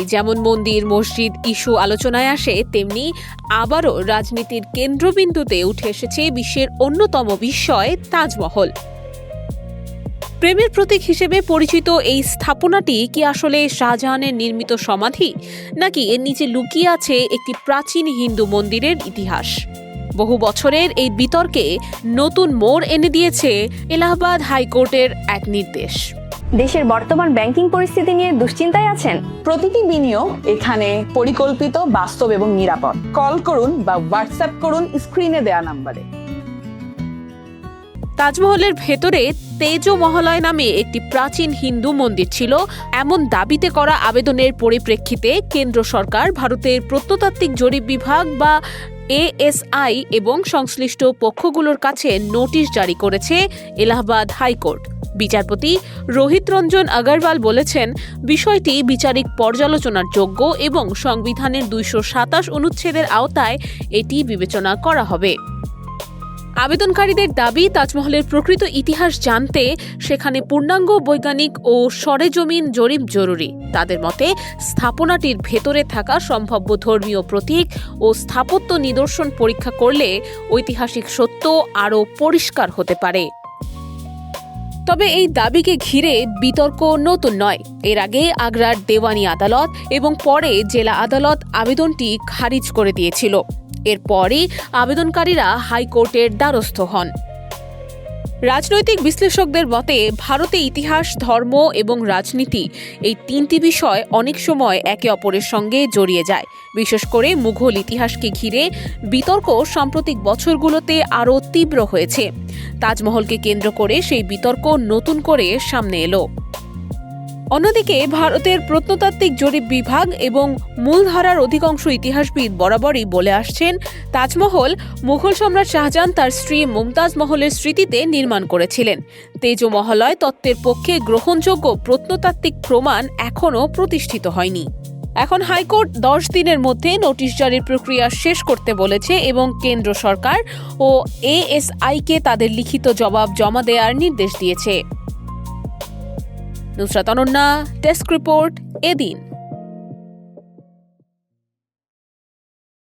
যেমন মন্দির মসজিদ ইস্যু আলোচনায় আসে, তেমনি আবারও রাজনীতির কেন্দ্রবিন্দুতে উঠে এসেছে বিশ্বের অন্যতম বিস্ময় তাজমহল। প্রেমের প্রতীক হিসেবে পরিচিত এই স্থাপনাটি কি আসলে শাহজাহানের নির্মিত সমাধি, নাকি এর নিচে লুকিয়ে আছে একটি প্রাচীন হিন্দু মন্দিরের ইতিহাস? বহু বছরের এই বিতর্কে নতুন মোড় এনে দিয়েছে এলাহাবাদ হাইকোর্টের এক নির্দেশ। দেশের বর্তমান ব্যাংকিং পরিস্থিতি নিয়ে দুশ্চিন্তায় আছেন? প্রতিটি বিনিয়োগ এখানে পরিকল্পিত, বাস্তব এবং নিরাপদ। কল করুন বা হোয়াটসঅ্যাপ করুন স্ক্রিনে দেয়া নম্বরে। তাজমহলের ভেতরে তেজমহলয় নামে একটি প্রাচীন হিন্দু মন্দির ছিল, এমন দাবিতে করা আবেদনের পরিপ্রেক্ষিতে কেন্দ্র সরকার ভারতের প্রত্নতাত্ত্বিক জরিপ বিভাগ বা ASI এবং সংশ্লিষ্ট পক্ষগুলোর কাছে নোটিশ জারি করেছে এলাহাবাদ হাইকোর্ট। বিচারপতি রোহিত রঞ্জন আগরওয়াল বলেছেন, বিষয়টি বিচারিক পর্যালোচনার যোগ্য এবং সংবিধানের 227 অনুচ্ছেদের আওতায় এটি বিবেচনা করা হবে। আবেদনকারীদের দাবি, তাজমহলের প্রকৃত ইতিহাস জানতে সেখানে পূর্ণাঙ্গ বৈজ্ঞানিক ও সরেজমিন জরিপ জরুরি। তাদের মতে, স্থাপনাটির ভেতরে থাকা সম্ভাব্য ধর্মীয় প্রতীক ও স্থাপত্য নিদর্শন পরীক্ষা করলে ঐতিহাসিক সত্য আরও পরিষ্কার হতে পারে। তবে এই দাবিকে ঘিরে বিতর্ক নতুন নয়। এর আগে আগ্রার দেওয়ানি আদালত এবং পরে জেলা আদালত আবেদনটি খারিজ করে দিয়েছিল। এরপরই আবেদনকারীরা হাইকোর্টের দ্বারস্থ হন। রাজনৈতিক বিশ্লেষকদের মতে, ভারতে ইতিহাস, ধর্ম এবং রাজনীতি এই তিনটি বিষয় অনেক সময় একে অপরের সঙ্গে জড়িয়ে যায়। বিশেষ করে মুঘল ইতিহাসকে ঘিরে বিতর্ক সাম্প্রতিক বছরগুলোতে আরও তীব্র হয়েছে। তাজমহলকে কেন্দ্র করে সেই বিতর্ক নতুন করে সামনে এলো। অন্যদিকে ভারতের প্রত্নতাত্ত্বিক জরিপ বিভাগ এবং মূলধারার অধিকাংশ ইতিহাসবিদ বরাবরই বলে আসছেন, তাজমহল মুঘল সম্রাট শাহজাহান তার স্ত্রী মুমতাজ মহলের স্মৃতিতে নির্মাণ করেছিলেন। তেজমহলয় তত্ত্বের পক্ষে গ্রহণযোগ্য প্রত্নতাত্ত্বিক প্রমাণ এখনও প্রতিষ্ঠিত হয়নি। এখন হাইকোর্ট 10 দিনের মধ্যে নোটিশ জারির প্রক্রিয়া শেষ করতে বলেছে এবং কেন্দ্র সরকার ও ASI-কে তাদের লিখিত জবাব জমা দেওয়ার নির্দেশ দিয়েছে। নুসরাত অনন্যা, ডেস্ক রিপোর্ট, এদিন।